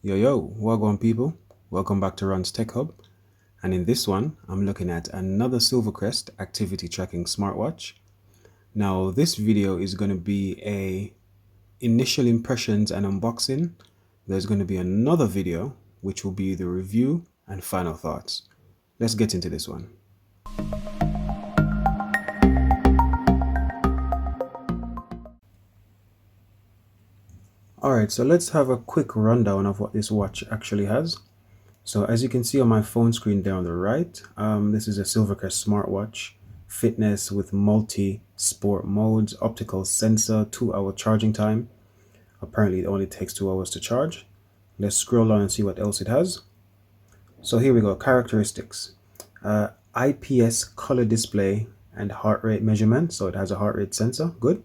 Yo, wagwan people, welcome back to RonsTechHub, and in this one, I'm looking at another SilverCrest activity tracking smartwatch. Now, this video is going to be a initial impressions and unboxing. There's going to be another video, which will be the review and final thoughts. Let's get into this one. Alright, so let's have a quick rundown of what this watch actually has. So as you can see on my phone screen there on the right, this is a SilverCrest smartwatch, fitness with multi-sport modes, optical sensor, 2-hour charging time. Apparently it only takes 2 hours to charge. Let's scroll down and see what else it has. So here we go, characteristics. IPS color display and heart rate measurement, so it has a heart rate sensor, good.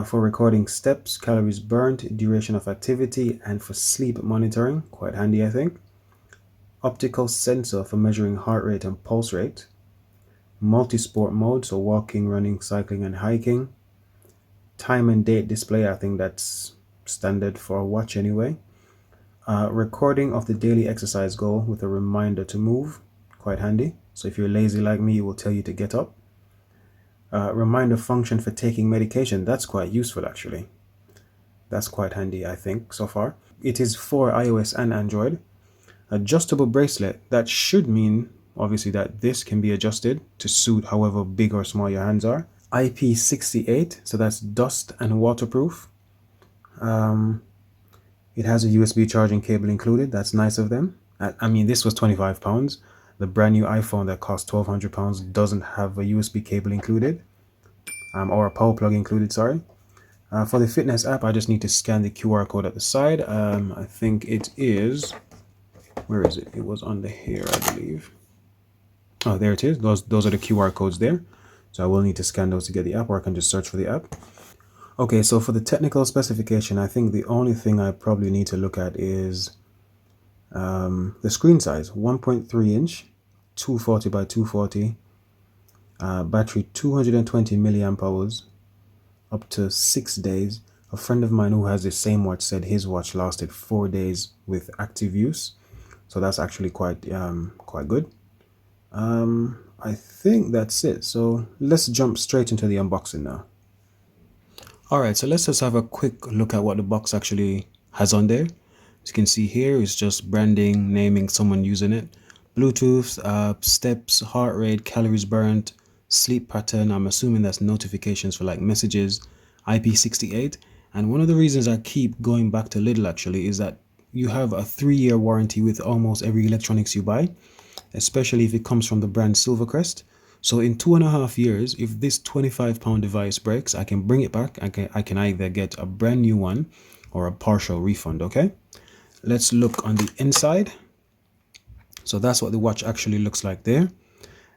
For recording steps, calories burnt, duration of activity, and for sleep monitoring, quite handy I think. Optical sensor for measuring heart rate and pulse rate. Multi-sport mode, so walking, running, cycling, and hiking. Time and date display, I think that's standard for a watch anyway. Recording of the daily exercise goal with a reminder to move, quite handy. So if you're lazy like me, it will tell you to get up. Reminder function for taking medication, that's quite useful actually. That's quite handy I think so far. It is for iOS and Android. Adjustable bracelet, that should mean obviously that this can be adjusted to suit however big or small your hands are. IP68, so that's dust and waterproof. It has a USB charging cable included, that's nice of them. I mean, this was £25. The brand new iPhone that cost £1,200 doesn't have a USB cable included, or a power plug included, sorry. For the fitness app, I just need to scan the QR code at the side. I think it is, where is it? It was under here, I believe. Oh, there it is. Those are the QR codes there. So I will need to scan those to get the app, or I can just search for the app. Okay, so for the technical specification, I think the only thing I probably need to look at is the screen size, 1.3 inch, 240 by 240, battery 220 milliamp hours, up to 6 days. A friend of mine who has the same watch said his watch lasted 4 days with active use, so that's actually quite good. I think that's it, so let's jump straight into the unboxing now. Alright, so let's just have a quick look at what the box actually has on there. As you can see here, it's just branding, naming, someone using it. Bluetooth, steps, heart rate, calories burnt, sleep pattern. I'm assuming that's notifications for like messages, IP68. And one of the reasons I keep going back to Lidl actually is that you have a 3-year warranty with almost every electronics you buy, especially if it comes from the brand SilverCrest. So in 2.5 years, if this £25 device breaks, I can bring it back. I can either get a brand new one or a partial refund, okay? Let's look on the inside. So that's what the watch actually looks like there.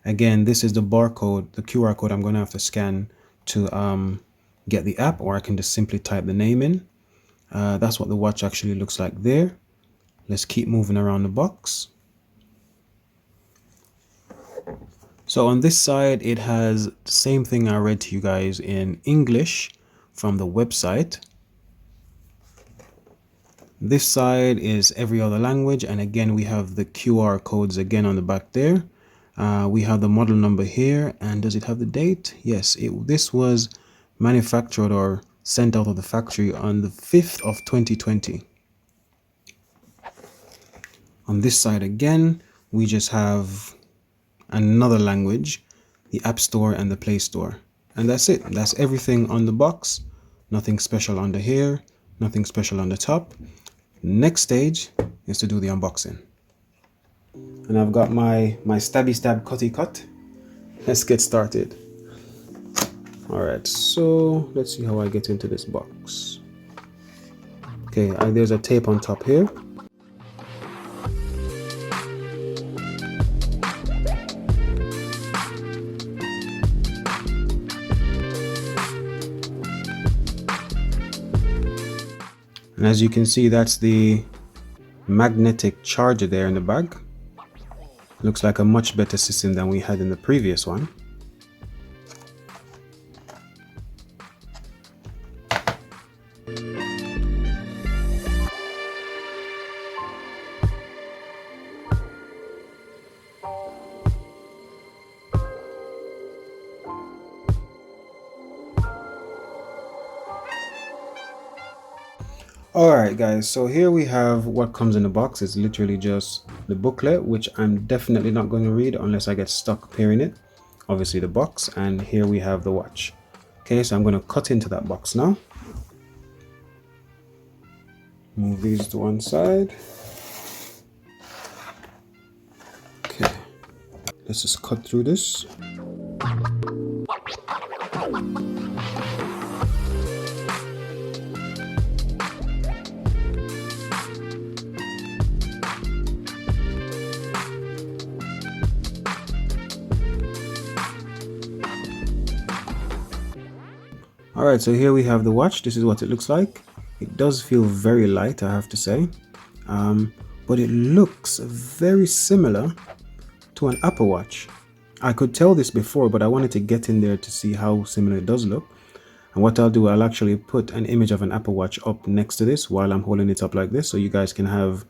Again, this is the barcode, the QR code I'm going to have to scan to get the app, or I can just simply type the name in. That's what the watch actually looks like there. Let's keep moving around the box. So on this side, it has the same thing I read to you guys in English from the website. This side is every other language, and again we have the QR codes again on the back there. We have the model number here, and does it have the date? Yes, this was manufactured or sent out of the factory on the 5th of 2020. On this side again, we just have another language, the App Store and the Play Store, and that's it. That's everything on the box. Nothing special under here, nothing special on the top. Next stage is to do the unboxing, and I've got my stabby stab cutty cut. Let's get started. All right, so let's see how I get into this box. Okay, there's a tape on top here. And as you can see, that's the magnetic charger there in the bag. Looks like a much better system than we had in the previous one. Alright guys, so here we have what comes in the box. It's literally just the booklet, which I'm definitely not going to read unless I get stuck pairing it. Obviously the box, and here we have the watch. Okay, so I'm going to cut into that box now. Move these to one side. Okay, let's just cut through this. Alright, so here we have the watch. This is what it looks like. It does feel very light, I have to say. But it looks very similar to an Apple Watch. I could tell this before, but I wanted to get in there to see how similar it does look. And what I'll do, I'll actually put an image of an Apple Watch up next to this while I'm holding it up like this, so you guys can have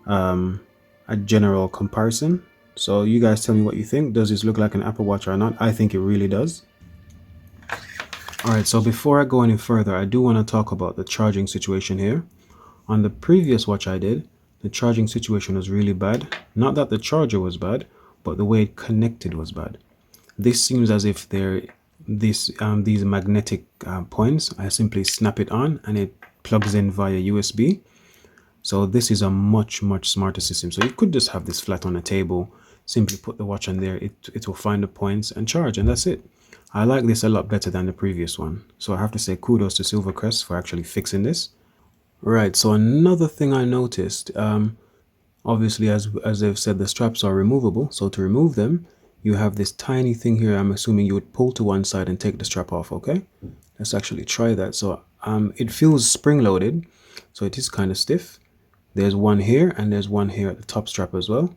a general comparison. So you guys tell me what you think. Does this look like an Apple Watch or not? I think it really does. Alright, so before I go any further, I do want to talk about the charging situation here. On the previous watch I did, the charging situation was really bad. Not that the charger was bad, but the way it connected was bad. This seems as if these magnetic points, I simply snap it on and it plugs in via USB. So this is a much smarter system. So you could just have this flat on a table, simply put the watch on there, it will find the points and charge, and that's it. I like this a lot better than the previous one. So I have to say kudos to SilverCrest for actually fixing this. Right, so another thing I noticed, obviously as they've said, the straps are removable. So to remove them, you have this tiny thing here. I'm assuming you would pull to one side and take the strap off, okay? Let's actually try that. So it feels spring-loaded, so it is kind of stiff. There's one here and there's one here at the top strap as well.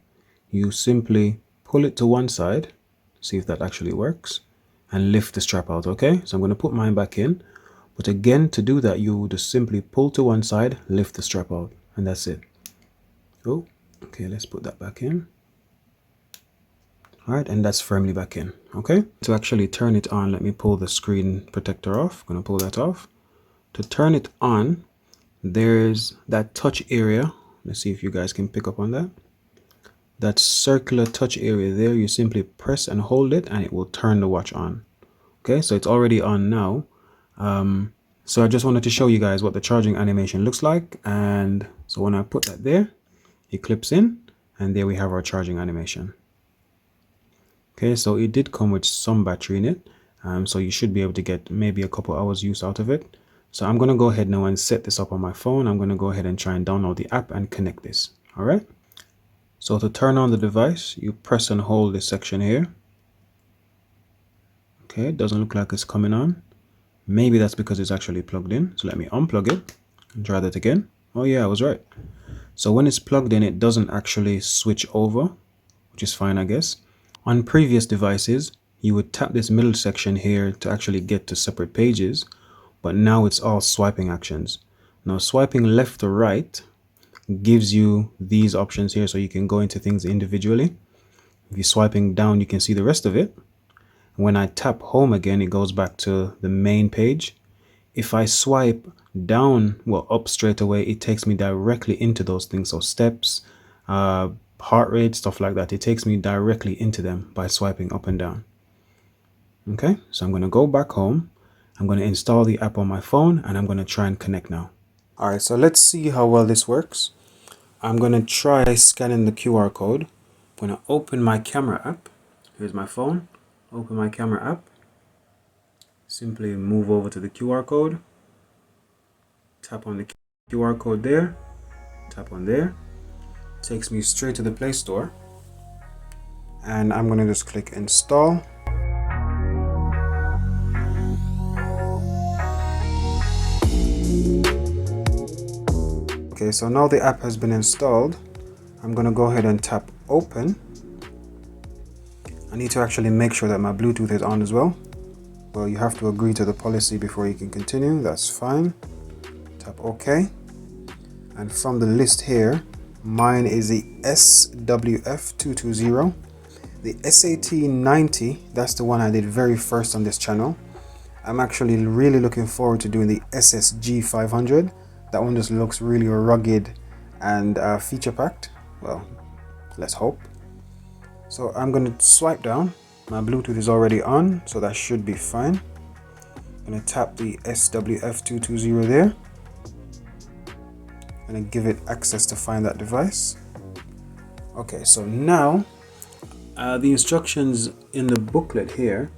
You simply pull it to one side, see if that actually works, and lift the strap out, okay? So I'm going to put mine back in. But again, to do that, you just simply pull to one side, lift the strap out, and that's it. Oh, okay, let's put that back in. All right, and that's firmly back in, okay? To actually turn it on, let me pull the screen protector off. I'm gonna pull that off. To turn it on, there's that touch area. Let's see if you guys can pick up on that. That circular touch area there, you simply press and hold it and it will turn the watch on. Okay, so it's already on now. So I just wanted to show you guys what the charging animation looks like. And so when I put that there, it clips in, and there we have our charging animation. Okay, so it did come with some battery in it. So you should be able to get maybe a couple hours use out of it. So I'm going to go ahead now and set this up on my phone. I'm going to go ahead and try and download the app and connect this. All right. So to turn on the device, you press and hold this section here. Okay, it doesn't look like it's coming on. Maybe that's because it's actually plugged in. So let me unplug it and try that again. Oh yeah, I was right. So when it's plugged in, it doesn't actually switch over, which is fine, I guess. On previous devices, you would tap this middle section here to actually get to separate pages, but now it's all swiping actions. Now swiping left to right gives you these options here, so you can go into things individually. If you're swiping down, you can see the rest of it. When I tap home again, it goes back to the main page. If I swipe down, well, up straight away, it takes me directly into those things. So steps, heart rate, stuff like that. It takes me directly into them by swiping up and down. Okay, so I'm going to go back home. I'm going to install the app on my phone and I'm going to try and connect now. All right, so let's see how well this works. I'm going to try scanning the QR code. I'm going to open my camera app. Here's my phone. Open my camera app. Simply move over to the QR code. Tap on the QR code there. Tap on there. Takes me straight to the Play Store. And I'm going to just click install. Okay, so now the app has been installed. I'm going to go ahead and tap open. I need to actually make sure that my Bluetooth is on as well. Well, you have to agree to the policy before you can continue. That's fine. Tap OK. And from the list here, mine is the SWF220. The SAT90, that's the one I did very first on this channel. I'm actually really looking forward to doing the SSG500. That one just looks really rugged and feature packed. Well, let's hope. So I'm going to swipe down. My Bluetooth is already on, so that should be fine. I'm going to tap the SWF220 there. I'm going to give it access to find that device. Okay, so now the instructions in the booklet here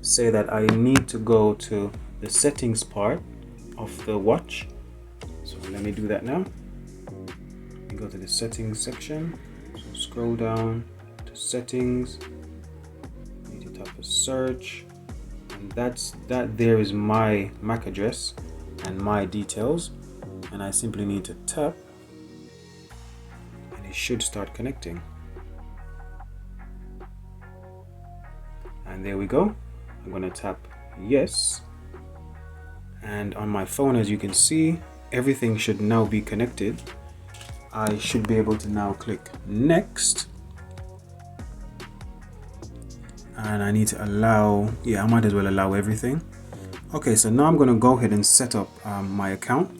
say that I need to go to the settings part of the watch. So let me do that now. Go to the settings section. So scroll down to settings. I need to tap a search, and that there is my MAC address and my details, and I simply need to tap and it should start connecting. And there we go. I'm going to tap yes, and on my phone, as you can see, everything should now be connected. I should be able to now click next, and I need to allow, I might as well allow everything. Okay, so now I'm going to go ahead and set up my account.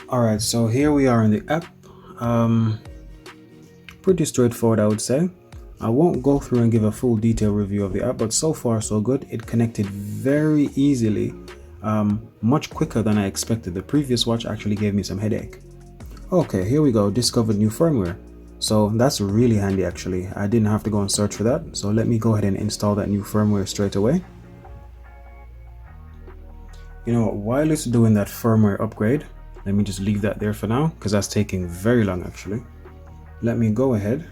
Alright, so here we are in the app. Pretty straightforward, I would say. I won't go through and give a full detailed review of the app, but so far so good. It connected very easily, much quicker than I expected. The previous watch actually gave me some headache. Okay, here we go. Discovered new firmware. So that's really handy actually. I didn't have to go and search for that. So let me go ahead and install that new firmware straight away. You know what, while it's doing that firmware upgrade, let me just leave that there for now because that's taking very long actually. Let me go ahead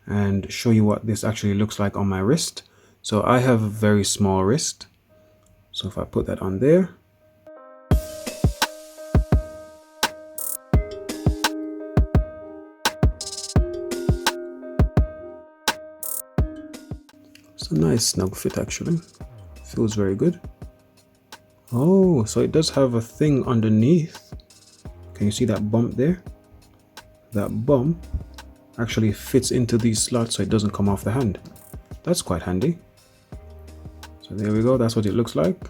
and show you what this actually looks like on my wrist. So I have a very small wrist. So if I put that on there, it's a nice snug fit actually. Feels very good. Oh, so it does have a thing underneath. Can you see that bump there? That bump actually fits into these slots so it doesn't come off the hand. That's quite handy. So there we go, that's what it looks like.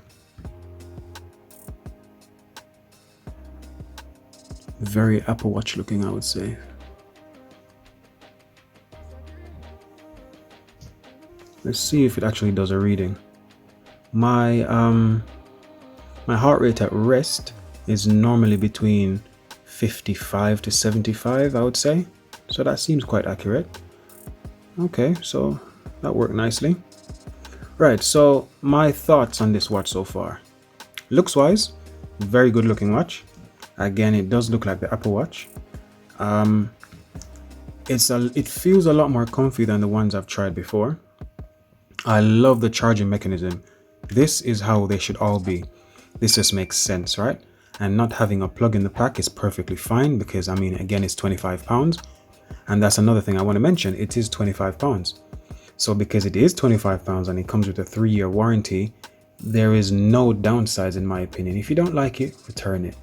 Very Apple Watch looking, I would say. Let's see if it actually does a reading. My heart rate at rest is normally between 55 to 75, I would say. So that seems quite accurate. Okay, so that worked nicely. Right, so my thoughts on this watch so far. Looks wise, very good looking watch. Again, it does look like the Apple Watch. It feels a lot more comfy than the ones I've tried before. I love the charging mechanism. This is how they should all be. This just makes sense, right? And not having a plug in the pack is perfectly fine because, I mean, again, it's £25. And that's another thing I want to mention. It is £25. So because it is £25 and it comes with a 3-year warranty, there is no downsides in my opinion. If you don't like it, return it.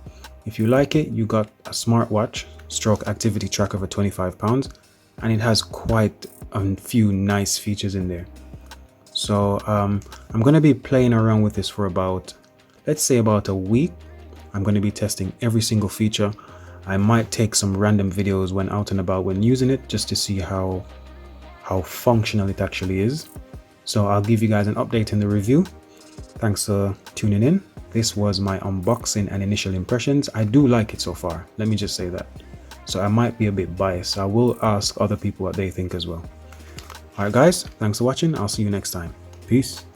If you like it, you got a smartwatch stroke activity tracker for £25, and it has quite a few nice features in there. So I'm going to be playing around with this for about, let's say about a week. I'm going to be testing every single feature. I might take some random videos when out and about when using it just to see how functional it actually is. So I'll give you guys an update in the review. Thanks for tuning in. This was my unboxing and initial impressions. I do like it so far, let me just say that. So I might be a bit biased. I will ask other people what they think as well. Alright guys, thanks for watching. I'll see you next time. Peace.